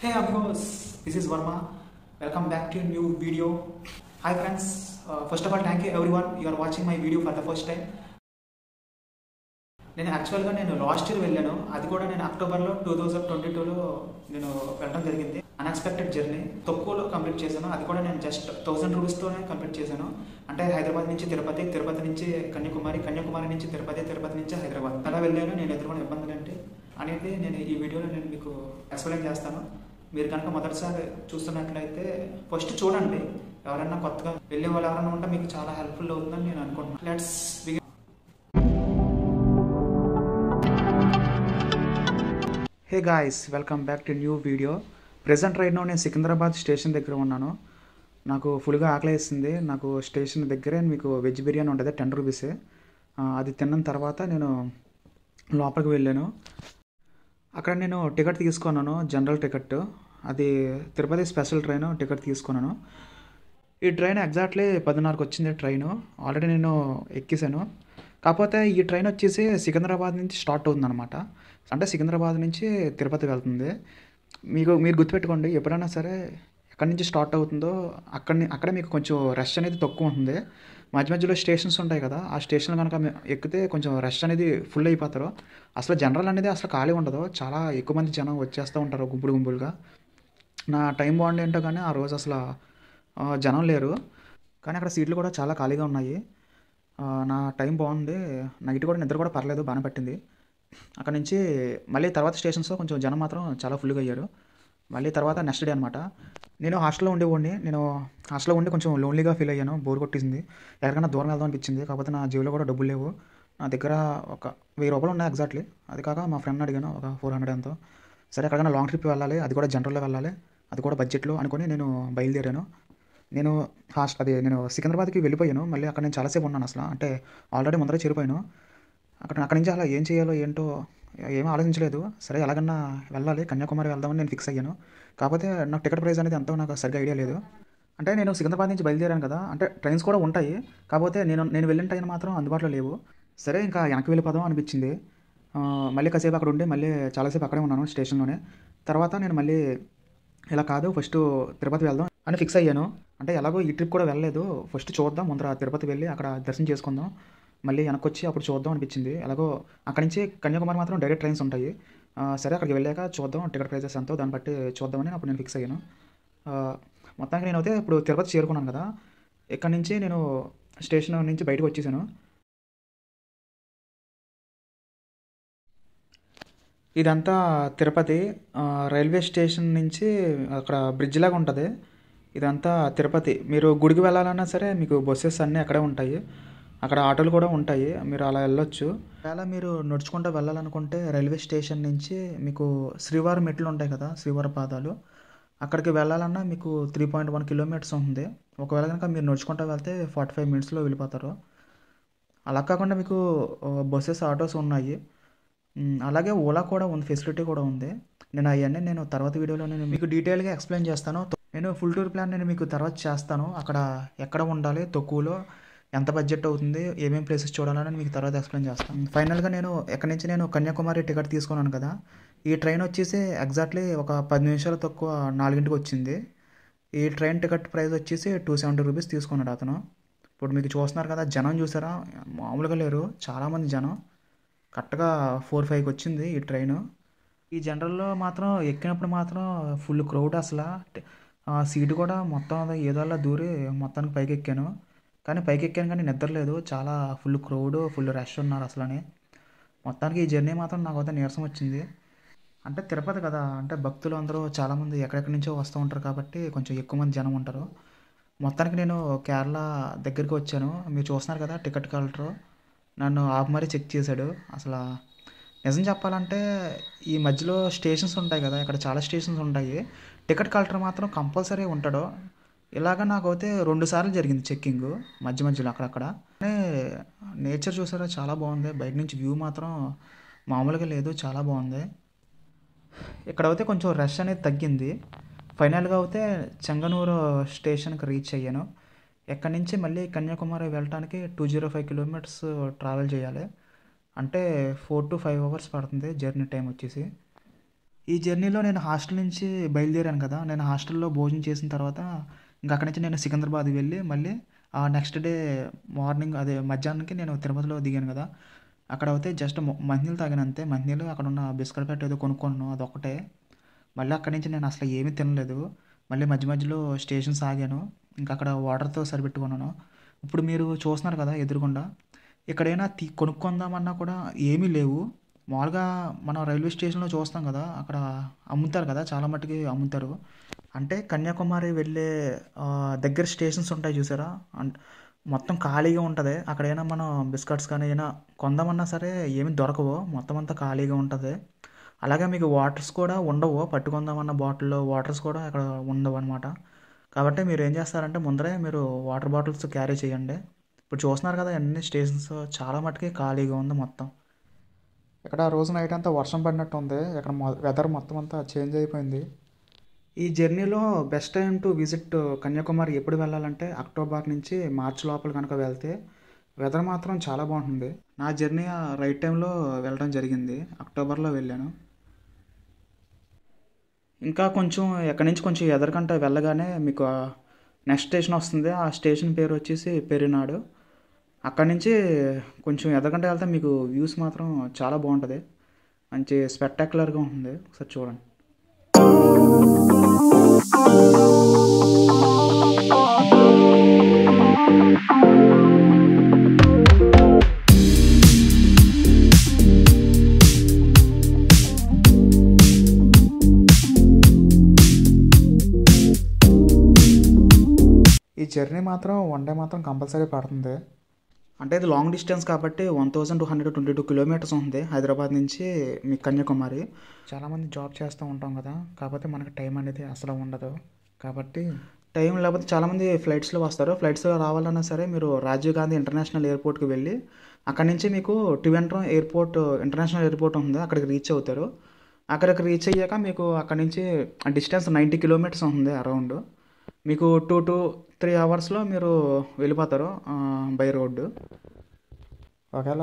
Hey amigos, this is Varma. Welcome back to a new video. Hi friends, first of all thank you everyone. You are watching my video for the first time. నేను యాక్చువల్గా last year వెళ్ళాను. అది కూడా నేను అక్టోబర్లో 2022లో నేను వెళ్ళడం జరిగింది. అన్ఎక్స్పెక్టెడ్ జర్నీ తక్కువలో కంప్లీట్ చేశాను. అది కూడా నేను జస్ట్ 1000 రూపీస్తోనే కంప్లీట్ చేశాను. అంటే హైదరాబాద్ నుంచి తిరుపతి, తిరుపతి నుంచి కన్యాకుమారి, కన్యాకుమారి నుంచి తిరుపతి, తిరుపతి నుంచి హైదరాబాద్ అలా వెళ్ళాను. నేను ఎదుర్కొన్న ఇబ్బందులు ఏంటి అనేది నేను ఈ వీడియోలో నేను మీకు ఎక్స్ప్లెయిన్ చేస్తాను. మీరు కనుక మొదటిసారి చూస్తున్నట్లయితే ఫస్ట్ చూడండి. ఎవరైనా కొత్తగా వెళ్ళే వాళ్ళు ఎవరైనా ఉంటే మీకు చాలా హెల్ప్ఫుల్ అవుతుందని నేను అనుకుంటున్నాను. Let's begin. Hey guys, welcome back to new video. Present right now నేను సికింద్రాబాద్ స్టేషన్ దగ్గర ఉన్నాను. నాకు ఫుల్గా ఆకలి వేసింది. నాకు స్టేషన్ దగ్గరే మీకు వెజ్ బిర్యానీ ఉంటుంది, 10 రూపీసే. అది తిన్న తర్వాత నేను లోపలికి వెళ్ళాను. అక్కడ నేను టికెట్ తీసుకున్నాను, జనరల్ టికెట్. అది తిరుపతి స్పెషల్ ట్రైన్ టికెట్ తీసుకున్నాను. ఈ ట్రైన్ ఎగ్జాక్ట్లీ 10:30కి వచ్చింది ట్రైను. ఆల్రెడీ నేను ఎక్కేసాను. కాకపోతే ఈ ట్రైన్ వచ్చేసి సికింద్రాబాద్ నుంచి స్టార్ట్ అవుతుందన్నమాట. అంటే సికింద్రాబాద్ నుంచి తిరుపతి వెళ్తుంది. మీరు గుర్తుపెట్టుకోండి, ఎప్పుడైనా సరే ఎక్కడి నుంచి స్టార్ట్ అవుతుందో అక్కడే మీకు కొంచెం రష్ అనేది తక్కువ ఉంటుంది. మధ్య మధ్యలో స్టేషన్స్ ఉంటాయి కదా, ఆ స్టేషన్లో కనుక ఎక్కితే కొంచెం రష్ అనేది ఫుల్ అయిపోతారు. అసలు జనరల్ అనేది అసలు ఖాళీ ఉండదు. చాలా ఎక్కువ మంది జనం వచ్చేస్తూ ఉంటారు గుంపులుగా. నా టైం బాగుంది ఏంటో కానీ ఆ రోజు అసలు జనం లేరు. కానీ అక్కడ సీట్లు కూడా చాలా ఖాళీగా ఉన్నాయి. నా టైం బాగుంది. నైట్ కూడా నిద్ర కూడా పర్లేదు, బాగానే పట్టింది. అక్కడ నుంచి మళ్ళీ తర్వాత స్టేషన్స్లో కొంచెం జనం మాత్రం చాలా ఫుల్గా అయ్యారు. మళ్ళీ తర్వాత నెక్స్ట్ డే అనమాట. నేను హాస్టల్లో ఉండేవాడిని. నేను హాస్టల్లో ఉండి కొంచెం లోన్లీగా ఫీల్ అయ్యాను, బోర్ కొట్టేసింది. ఎక్కడికైనా దూరం వెళ్దాం అనిపించింది. కాకపోతే నా జేబులో కూడా డబ్బులు లేవు. నా దగ్గర ఒక 1000 రూపాయలు ఉన్నాయి ఎగ్జాక్ట్లీ. అది కాక మా ఫ్రెండ్ అడిగాను ఒక 400 ఎంతో. సరే ఎక్కడికైనా లాంగ్ ట్రిప్ వెళ్ళాలి, అది కూడా జనరల్లో వెళ్ళాలి, అది కూడా బడ్జెట్లో అనుకుని నేను బయలుదేరాను. నేను సికింద్రాబాద్కి వెళ్ళిపోయాను. మళ్ళీ అక్కడ నేను చాలాసేపు ఉన్నాను. అసలు అంటే ఆల్రెడీ ముందరే చేరిపోయాను. అక్కడి నుంచి అలా ఏం చేయాలో ఏంటో ఏమీ ఆలోచించలేదు. సరే ఎలాగన్నా వెళ్ళాలి, కన్యాకుమారి వెళ్దామని నేను ఫిక్స్ అయ్యాను. కాకపోతే నాకు టికెట్ ప్రైస్ అనేది ఎంతో నాకు సరిగ్గా ఐడియా లేదు. అంటే నేను సికింద్రాబాద్ నుంచి బయలుదేరాను కదా, అంటే ట్రైన్స్ కూడా ఉంటాయి. కాకపోతే నేను వెళ్ళిన ట్రైన్ మాత్రం అందుబాటులో లేవు. సరే ఇంకా వెనక్కి వెళ్ళిపోదాం అనిపించింది. మళ్ళీ కాసేపు అక్కడ ఉండి మళ్ళీ చాలాసేపు అక్కడే ఉన్నాను స్టేషన్లోనే. తర్వాత నేను మళ్ళీ ఇలా కాదు, ఫస్ట్ తిరుపతి వెళ్దాం అని ఫిక్స్ అయ్యాను. అంటే ఎలాగో ఈ ట్రిప్ కూడా వెళ్ళలేదు, ఫస్ట్ చూద్దాం, ముందర తిరుపతి వెళ్ళి అక్కడ దర్శనం చేసుకుందాం, మళ్ళీ వెనక్కి వచ్చి అప్పుడు చూద్దాం అనిపించింది. ఎలాగో అక్కడి నుంచి కన్యాకుమారి మాత్రం డైరెక్ట్ ట్రైన్స్ ఉంటాయి. సరే అక్కడికి వెళ్ళాక చూద్దాం టికెట్ ప్రైజెస్ ఎంతో, దాన్ని బట్టి చూద్దామని అప్పుడు నేను ఫిక్స్ అయ్యాను. మొత్తానికి నేనైతే ఇప్పుడు తిరుపతి చేరుకున్నాను కదా. ఇక్కడ నుంచి నేను స్టేషన్ నుంచి బయటకు వచ్చేసాను. ఇదంతా తిరుపతి రైల్వే స్టేషన్ నుంచి అక్కడ బ్రిడ్జ్ లాగా ఉంటుంది. ఇదంతా తిరుపతి. మీరు గుడికి వెళ్ళాలన్నా సరే మీకు బస్సెస్ అన్నీ అక్కడే ఉంటాయి. అక్కడ ఆటోలు కూడా ఉంటాయి, మీరు అలా వెళ్ళొచ్చు. ఒకవేళ మీరు నడుచుకుంటూ వెళ్ళాలనుకుంటే రైల్వే స్టేషన్ నుంచి మీకు శ్రీవారి మెట్లు ఉంటాయి కదా, శ్రీవారి పాదాలు, అక్కడికి వెళ్ళాలన్నా మీకు 3.1 కిలోమీటర్స్ ఉంటుంది. ఒకవేళ కనుక మీరు నడుచుకుంటూ వెళ్తే 45 మినిట్స్లో వెళ్ళిపోతారు. అలా కాకుండా మీకు బస్సెస్, ఆటోస్ ఉన్నాయి. అలాగే ఓలా కూడా ఉంది, ఫెసిలిటీ కూడా ఉంది. నేను తర్వాత వీడియోలో నేను మీకు డీటెయిల్గా ఎక్స్ప్లెయిన్ చేస్తాను. నేను ఫుల్ టూర్ ప్లాన్ నేను మీకు తర్వాత చేస్తాను. అక్కడ ఎక్కడ ఉండాలి, తక్కువలో ఎంత బడ్జెట్ అవుతుంది, ఏమేమి ప్లేసెస్ చూడాలని మీకు తర్వాత ఎక్స్ప్లెయిన్ చేస్తాను. ఫైనల్గా ఎక్కడి నుంచి నేను కన్యాకుమారి టికెట్ తీసుకున్నాను కదా. ఈ ట్రైన్ వచ్చేసి ఎగ్జాక్ట్లీ ఒక 10 నిమిషాలు తక్కువ 4ంటికి వచ్చింది. ఈ ట్రైన్ టికెట్ ప్రైస్ వచ్చేసి 270 రూపీస్ తీసుకున్నాడు అతను. ఇప్పుడు మీకు చూస్తున్నారు కదా, జనం చూసారా, మామూలుగా లేరు, చాలామంది జనం. కరెక్ట్గా 4-5కి వచ్చింది ఈ ట్రైను. ఈ జనరల్లో మాత్రం ఎక్కినప్పుడు మాత్రం ఫుల్ క్రౌడ్. అసలు సీటు కూడా మొత్తం ఏదోలా దూరి మొత్తానికి పైకి ఎక్కాను. కానీ నిద్ర లేదు, చాలా ఫుల్ క్రౌడ్, ఫుల్ రష్ ఉన్నారు అసలని. మొత్తానికి ఈ జర్నీ మాత్రం నాకు అయితే నీరసం వచ్చింది. అంటే తిరుపతి కదా, అంటే భక్తులు అందరూ చాలామంది ఎక్కడెక్కడి నుంచో వస్తూ ఉంటారు కాబట్టి కొంచెం ఎక్కువ మంది జనం ఉంటారు. మొత్తానికి నేను కేరళ దగ్గరికి వచ్చాను. మీరు చూస్తున్నారు కదా, టికెట్ కలెక్టర్ నన్ను ఆపి మరీ చెక్ చేశాడు. అసలు నిజం చెప్పాలంటే ఈ మధ్యలో స్టేషన్స్ ఉంటాయి కదా, ఇక్కడ చాలా స్టేషన్స్ ఉంటాయి, టికెట్ కలెక్టర్ మాత్రం కంపల్సరీ ఉంటాడు. ఇలాగ నాకైతే 2 సార్లు జరిగింది చెక్కింగ్ మధ్యలో అక్కడక్కడ. నేచర్ చూసారా, చాలా బాగుంది. బయట నుంచి వ్యూ మాత్రం మామూలుగా లేదు, చాలా బాగుంది. ఇక్కడైతే కొంచెం రష్ అనేది తగ్గింది. ఫైనల్గా అయితే చెంగనూరు స్టేషన్కి రీచ్ అయ్యాను. ఎక్కడి నుంచి మళ్ళీ కన్యాకుమారి వెళ్ళటానికి 205 కిలోమీటర్స్ ట్రావెల్ చేయాలి. అంటే 4 to 5 అవర్స్ పడుతుంది జర్నీ టైం వచ్చేసి. ఈ జర్నీలో నేను హాస్టల్ నుంచి బయలుదేరాను కదా, నేను హాస్టల్లో భోజనం చేసిన తర్వాత ఇంక అక్కడి నుంచి నేను సికింద్రాబాద్ వెళ్ళి మళ్ళీ నెక్స్ట్ డే మార్నింగ్ అదే మధ్యాహ్నానికి నేను తిరుపతిలో దిగాను కదా. అక్కడ అయితే జస్ట్ మంచినీళ్ళు తాగాను అంతే. మంచినీళ్ళు అక్కడ ఉన్న బిస్కెట్ ప్యాకెట్ ఏదో కొనుక్కున్నాను అదొక్కటే. మళ్ళీ అక్కడి నుంచి నేను అసలు ఏమీ తినలేదు. మళ్ళీ మధ్య మధ్యలో స్టేషన్స్ ఆగాను. ఇంకా అక్కడ వాటర్తో సరిపెట్టుకున్నాను. ఇప్పుడు మీరు చూస్తున్నారు కదా ఎదురుగుండా, ఎక్కడైనా కొనుక్కుందామన్నా కూడా ఏమీ లేవు. మామూలుగా మనం రైల్వే స్టేషన్లో చూస్తాం కదా, అక్కడ అమ్ముతారు కదా, చాలా మట్టుకి అమ్ముతారు. అంటే కన్యాకుమారి వెళ్ళే దగ్గర స్టేషన్స్ ఉంటాయి చూసారా, మొత్తం ఖాళీగా ఉంటుంది. అక్కడైనా మనం బిస్కెట్స్ కానీ అయినా కొందామన్నా సరే ఏమి దొరకవు, మొత్తం అంతా ఖాళీగా ఉంటుంది. అలాగే మీకు వాటర్స్ కూడా ఉండవు, పట్టుకుందామన్న బాటిల్లో వాటర్స్ కూడా అక్కడ ఉండవు అనమాట. కాబట్టి మీరు ఏం చేస్తారంటే ముందరే మీరు వాటర్ బాటిల్స్ క్యారీ చేయండి. ఇప్పుడు చూస్తున్నారు కదా అన్ని స్టేషన్స్ చాలా మట్టుకి ఖాళీగా ఉంది మొత్తం. ఇక్కడ రోజు నైట్ అంతా వర్షం పడినట్టు ఉంది. ఇక్కడ వెదర్ మొత్తం అంతా చేంజ్ అయిపోయింది. ఈ జర్నీలో best time to visit Kanyakumari ఎప్పుడు వెళ్ళాలంటే అక్టోబర్ నుంచి మార్చ్ లోపల కనుక వెళ్తే వెదర్ మాత్రం చాలా బాగుంటుంది. నా జర్నీ రైట్ టైంలో వెళ్ళడం జరిగింది, అక్టోబర్లో వెళ్ళాను. ఇంకా కొంచెం ఎక్కడి నుంచి కొంచెం ఎదరికంటే వెళ్ళగానే మీకు నెక్స్ట్ స్టేషన్ వస్తుంది. ఆ స్టేషన్ పేరు వచ్చేసి పెరినాడు. అక్కడి నుంచి కొంచెం ఎదరికంటే వెళ్తే మీకు వ్యూస్ మాత్రం చాలా బాగుంటుంది, మంచి స్పెక్టాక్యులర్గా ఉంటుంది. ఒకసారి చూడండి. ఈ జర్నీ మాత్రం వన్ డే మాత్రం కంపల్సరీ పడుతుంది. అంటే ఇది లాంగ్ డిస్టెన్స్ కాబట్టి 1222 కిలోమీటర్స్ ఉంది హైదరాబాద్ నుంచి మీ కన్యాకుమారి. చాలామంది జాబ్ చేస్తూ ఉంటాం కదా, కాకపోతే మనకు టైం అనేది అసలు ఉండదు. కాబట్టి టైం లేకపోతే చాలామంది ఫ్లైట్స్లో వస్తారు. ఫ్లైట్స్లో రావాలన్నా సరే మీరు రాజీవ్ గాంధీ ఇంటర్నేషనల్ ఎయిర్పోర్ట్కి వెళ్ళి అక్కడి నుంచి మీకు ట్రివాండ్రం ఎయిర్పోర్ట్ ఇంటర్నేషనల్ ఎయిర్పోర్ట్ ఉంది, అక్కడికి రీచ్ అవుతారు. అక్కడికి రీచ్ అయ్యాక మీకు అక్కడి నుంచి డిస్టెన్స్ 90 కిలోమీటర్స్ ఉంది అరౌండ్. మీకు 2 to 3 అవర్స్లో మీరు వెళ్ళిపోతారు బై రోడ్డు. ఒకవేళ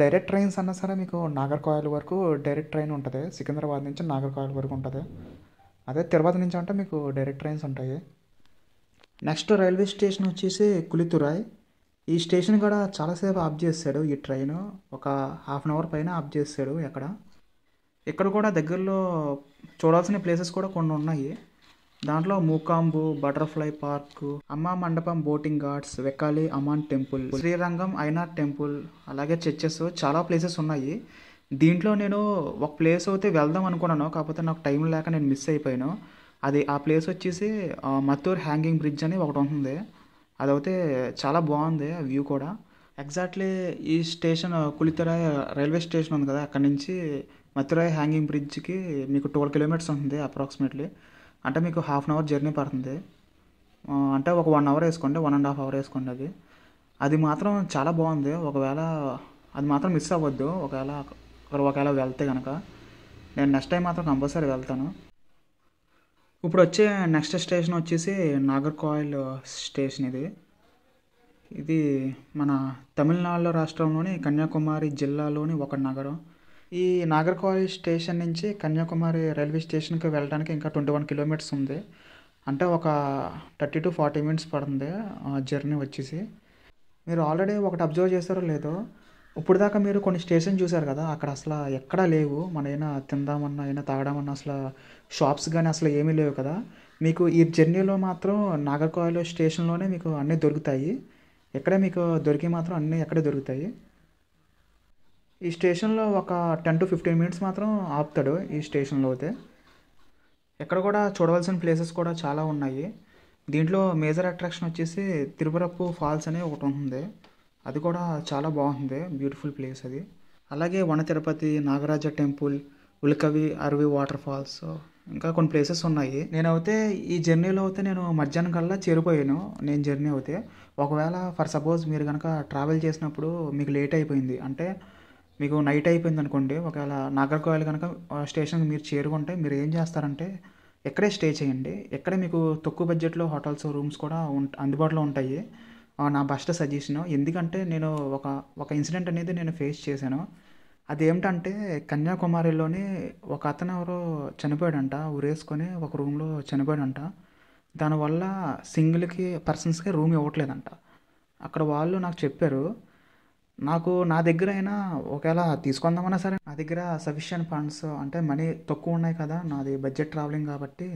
డైరెక్ట్ ట్రైన్స్ అన్నా సరే మీకు నాగర్కోయిల్ వరకు డైరెక్ట్ ట్రైన్ ఉంటుంది, సికింద్రాబాద్ నుంచి నాగర్కోయిల్ వరకు ఉంటుంది. అదే తిరుపతి నుంచి అంటే మీకు డైరెక్ట్ ట్రైన్స్ ఉంటాయి. నెక్స్ట్ రైల్వే స్టేషన్ వచ్చేసి కులితురాయ్. ఈ స్టేషన్ కూడా చాలాసేపు ఆఫ్ చేశాడు ఈ ట్రైన్, ఒక హాఫ్ అన్ అవర్ పైన ఆఫ్ చేశాడు. ఇక్కడ కూడా దగ్గరలో చూడాల్సిన ప్లేసెస్ కూడా కొన్ని ఉన్నాయి. దాంట్లో మూకాంబు, butterfly park, Amma Mandapam boating ghats, Vekkali Amman temple, Srirangam ఐనాథ్ టెంపుల్, అలాగే చర్చెస్, చాలా ప్లేసెస్ ఉన్నాయి. దీంట్లో నేను ఒక ప్లేస్ అయితే వెళ్దాం అనుకున్నాను, కాకపోతే నాకు టైం లేక నేను మిస్ అయిపోయాను. ఆ ప్లేస్ వచ్చేసి మత్తూర్ హ్యాంగింగ్ బ్రిడ్జ్ అని ఒకటి ఉంటుంది. అదైతే చాలా బాగుంది వ్యూ కూడా. ఎగ్జాక్ట్లీ ఈ స్టేషన్ కులితురాయ్ రైల్వే స్టేషన్ ఉంది కదా, అక్కడ నుంచి మత్తూరాయ్ హ్యాంగింగ్ బ్రిడ్జ్కి మీకు 12 కిలోమీటర్స్ ఉంటుంది అప్రాక్సిమేట్లీ. అంటే మీకు హాఫ్ అన్ అవర్ జర్నీ పడుతుంది. అంటే ఒక 1 అవర్ వేసుకోండి, 1.5 అవర్ వేసుకోండి. అది మాత్రం చాలా బాగుంది. ఒకవేళ అది మాత్రం మిస్ అవ్వద్దు, ఒకవేళ వెళ్తే కనుక. నేను నెక్స్ట్ టైం మాత్రం కంపల్సరీ వెళ్తాను. ఇప్పుడు వచ్చే నెక్స్ట్ స్టేషన్ వచ్చేసి నాగర్కోయిల్ స్టేషన్. ఇది మన తమిళనాడు రాష్ట్రంలోని కన్యాకుమారి జిల్లాలోని ఒక నగరం. ఈ నాగర్కోయిల్ స్టేషన్ నుంచి కన్యాకుమారి రైల్వే స్టేషన్కి వెళ్ళడానికి ఇంకా 21 కిలోమీటర్స్ ఉంది. అంటే ఒక 30 to 40 మినిట్స్ పడుతుంది జర్నీ వచ్చేసి. మీరు ఆల్రెడీ ఒకటి అబ్జర్వ్ చేస్తారో లేదో, ఇప్పుడు దాకా మీరు కొన్ని స్టేషన్ చూసారు కదా, అక్కడ అసలు ఎక్కడా లేవు. మన అయినా తిందామన్నా అయినా తాగడామన్నా అసలు షాప్స్ కానీ అసలు ఏమీ లేవు కదా. మీకు ఈ జర్నీలో మాత్రం నాగర్కోయిల్ స్టేషన్లోనే మీకు అన్నీ దొరుకుతాయి. ఎక్కడే మీకు దొరికి మాత్రం అన్నీ ఎక్కడే దొరుకుతాయి. ఈ స్టేషన్లో ఒక 10 to 15 మినిట్స్ మాత్రం ఆపుతాడు ఈ స్టేషన్లో అయితే. ఇక్కడ కూడా చూడవలసిన ప్లేసెస్ కూడా చాలా ఉన్నాయి. దీంట్లో మేజర్ అట్రాక్షన్ వచ్చేసి తిరుపరప్పు ఫాల్స్ అనే ఒకటి ఉంటుంది. అది కూడా చాలా బాగుంది, బ్యూటిఫుల్ ప్లేస్ అది. అలాగే వన తిరుపతి, నాగరాజ టెంపుల్, ఉల్కవి, అరవి వాటర్ ఫాల్స్, ఇంకా కొన్ని ప్లేసెస్ ఉన్నాయి. నేనైతే ఈ జర్నీలో అయితే నేను మధ్యాహ్నం కల్లా చేరిపోయాను. నేను జర్నీ అయితే ఒకవేళ ఫర్ సపోజ్ మీరు కనుక ట్రావెల్ చేసినప్పుడు మీకు లేట్ అయిపోయింది అంటే మీకు నైట్ అయిపోయింది అనుకోండి, ఒకవేళ నాగర్కోయిల్ కనుక స్టేషన్కి మీరు చేరుకుంటే మీరు ఏం చేస్తారంటే ఎక్కడే స్టే చేయండి. ఎక్కడే మీకు తక్కువ బడ్జెట్లో హోటల్స్, రూమ్స్ కూడా అందుబాటులో ఉంటాయి. నా బెస్ట్ సజెషన్. ఎందుకంటే నేను ఒక ఇన్సిడెంట్ అనేది నేను ఫేస్ చేశాను. అదేమిటంటే కన్యాకుమారిలోని ఒక అతను ఎవరో చనిపోయాడంట, ఉరేసుకొని ఒక రూమ్లో చనిపోయాడంట. దానివల్ల సింగిల్కి పర్సన్స్కి రూమ్ ఇవ్వట్లేదంట. అక్కడ వాళ్ళు నాకు చెప్పారు. నాకు నా దగ్గర అయినా ఒకవేళ తీసుకుందామన్నా సరే నా దగ్గర సఫిషియెంట్ ఫండ్స్ అంటే మనీ తక్కువ ఉన్నాయి కదా, నాది బడ్జెట్ ట్రావెలింగ్ కాబట్టి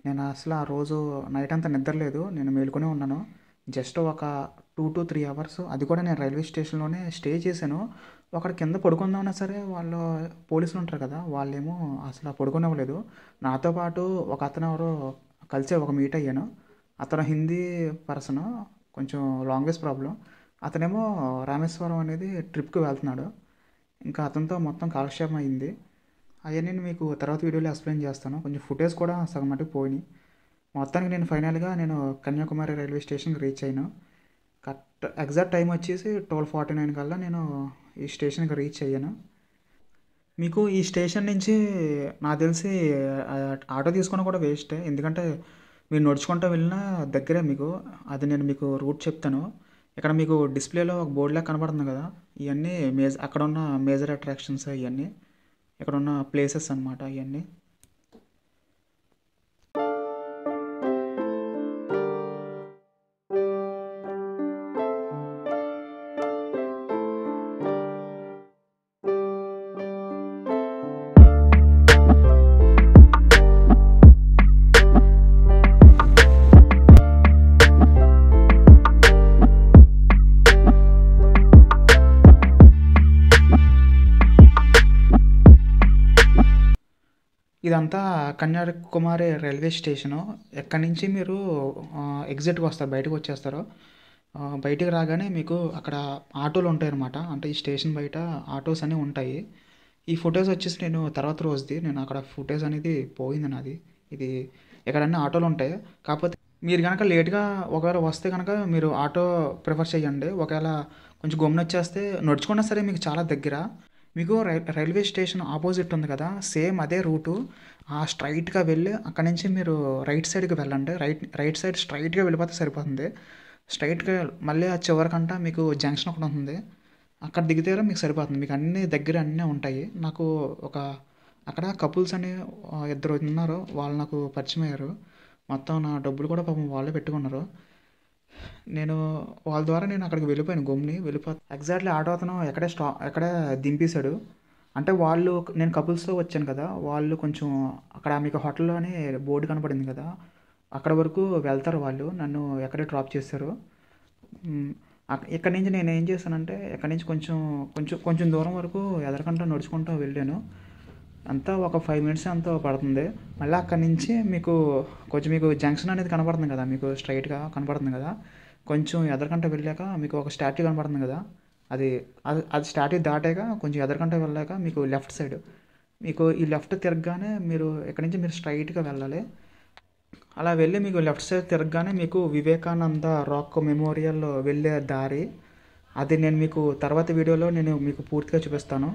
నేను అసలు ఆ రోజు నైట్ అంతా నిద్రలేదు, నేను మేలుకొని ఉన్నాను. జస్ట్ ఒక 2 to 3 అవర్స్, అది కూడా నేను రైల్వే స్టేషన్లోనే స్టే చేశాను. అక్కడ కింద పడుకుందామన్నా సరే వాళ్ళు పోలీసులు ఉంటారు కదా, వాళ్ళేమో అసలు పడుకునివ్వలేదు. నాతో పాటు ఒక అతను ఎవరో కలిసి ఒక మీట్ అయ్యాను. అతను హిందీ పర్సన్, కొంచెం లాంగ్వేజ్ ప్రాబ్లం. అతనేమో రామేశ్వరం అనేది ట్రిప్కి వెళ్తున్నాడు. ఇంకా అతనితో మొత్తం కాలక్షేపం అయింది. అవన్నీ నేను మీకు తర్వాత వీడియోలో ఎక్స్ప్లెయిన్ చేస్తాను. కొంచెం ఫుటేజ్ కూడా సగం మటుకు పోయినాయి. మొత్తానికి నేను ఫైనల్గా కన్యాకుమారి రైల్వే స్టేషన్కి రీచ్ అయ్యాను. కరెక్ట్ ఎగ్జాక్ట్ టైం వచ్చేసి 12:49 కల్లా నేను ఈ స్టేషన్కి రీచ్ అయ్యాను. మీకు ఈ స్టేషన్ నుంచి నాకు తెలిసి ఆటో తీసుకున్నా కూడా వేస్టే, ఎందుకంటే మీరు నడుచుకుంటూ వెళ్ళినా దగ్గరే మీకు. అది నేను మీకు రూట్ చెప్తాను. ఇక్కడ మీకు డిస్ప్లేలో ఒక బోర్డులా కనబడుతుంది కదా, ఇవన్నీ అక్కడ ఉన్న మేజర్ అట్రాక్షన్స్, ఇవన్నీ ఇక్కడ ఉన్న ప్లేసెస్ అన్నమాట ఇవన్నీ. ఇదంతా కన్యాకుమారి రైల్వే స్టేషను. ఎక్కడి నుంచి మీరు ఎగ్జిట్కి వస్తారు, బయటకు వచ్చేస్తారు. బయటికి రాగానే మీకు అక్కడ ఆటోలు ఉంటాయి అన్నమాట. అంటే ఈ స్టేషన్ బయట ఆటోస్ అనేవి ఉంటాయి. ఈ ఫుటేజ్ వచ్చేసి నేను తర్వాత రోజుది, నేను అక్కడ ఫుటేజ్ అనేది పోయింది నాది. ఇది ఎక్కడన్నా ఆటోలు ఉంటాయి. కాకపోతే మీరు కనుక లేట్గా ఒకవేళ వస్తే కనుక మీరు ఆటో ప్రిఫర్ చేయండి. ఒకవేళ కొంచెం గమ్మున వచ్చేస్తే నడుచుకున్నా సరే మీకు చాలా దగ్గర. మీకు రైల్వే స్టేషన్ ఆపోజిట్ ఉంది కదా, సేమ్ అదే రూటు. స్ట్రైట్గా వెళ్ళి అక్కడి నుంచి మీరు రైట్ సైడ్కి వెళ్ళండి. రైట్ సైడ్ స్ట్రైట్గా వెళ్ళిపోతే సరిపోతుంది. స్ట్రైట్గా మళ్ళీ ఆ చివరికంట మీకు జంక్షన్ ఒకటి ఉంటుంది, అక్కడ దిగితే మీకు సరిపోతుంది. మీకు అన్నీ దగ్గర అన్నీ ఉంటాయి. నాకు అక్కడ కపుల్స్ అని 2 ఉన్నారు, వాళ్ళు నాకు పరిచయం అయ్యారు. మొత్తం నా డబ్బులు కూడా పాపం వాళ్ళే పెట్టుకున్నారు. నేను వాళ్ళ ద్వారా అక్కడికి వెళ్ళిపోయాను, ఎగ్జాక్ట్లీ ఆటో అతను ఎక్కడే దింపేశాడు. అంటే నేను కపుల్స్తో వచ్చాను కదా, వాళ్ళు కొంచెం అక్కడ మీకు హోటల్లోనే బోర్డు కనపడింది కదా, అక్కడ వరకు వెళ్తారు వాళ్ళు. నన్ను ఎక్కడే డ్రాప్ చేశారు. ఇక్కడి నుంచి నేను ఏం చేశానంటే, ఇక్కడి నుంచి కొంచెం దూరం వరకు ఎదరకంటూ నడుచుకుంటూ వెళ్ళాను. అంతా ఒక 5 minutes అంతా పడుతుంది. మళ్ళీ అక్కడి నుంచి మీకు జంక్షన్ అనేది కనపడుతుంది కదా, మీకు స్ట్రైట్గా కనపడుతుంది కదా, కొంచెం ఎదరకంట వెళ్ళాక మీకు ఒక స్టాట్యూ కనపడుతుంది కదా, అది స్టాట్యూ దాటాక కొంచెం ఎదరకంట వెళ్ళాక మీకు లెఫ్ట్ సైడ్, మీకు ఈ లెఫ్ట్ తిరగగానే మీరు ఇక్కడి నుంచి మీరు స్ట్రైట్గా వెళ్ళాలి. అలా వెళ్ళి మీకు లెఫ్ట్ సైడ్ తిరగగానే మీకు వివేకానంద రాక్ మెమోరియల్ వెళ్ళే దారి. అది నేను మీకు తర్వాత వీడియోలో మీకు పూర్తిగా చూపిస్తాను.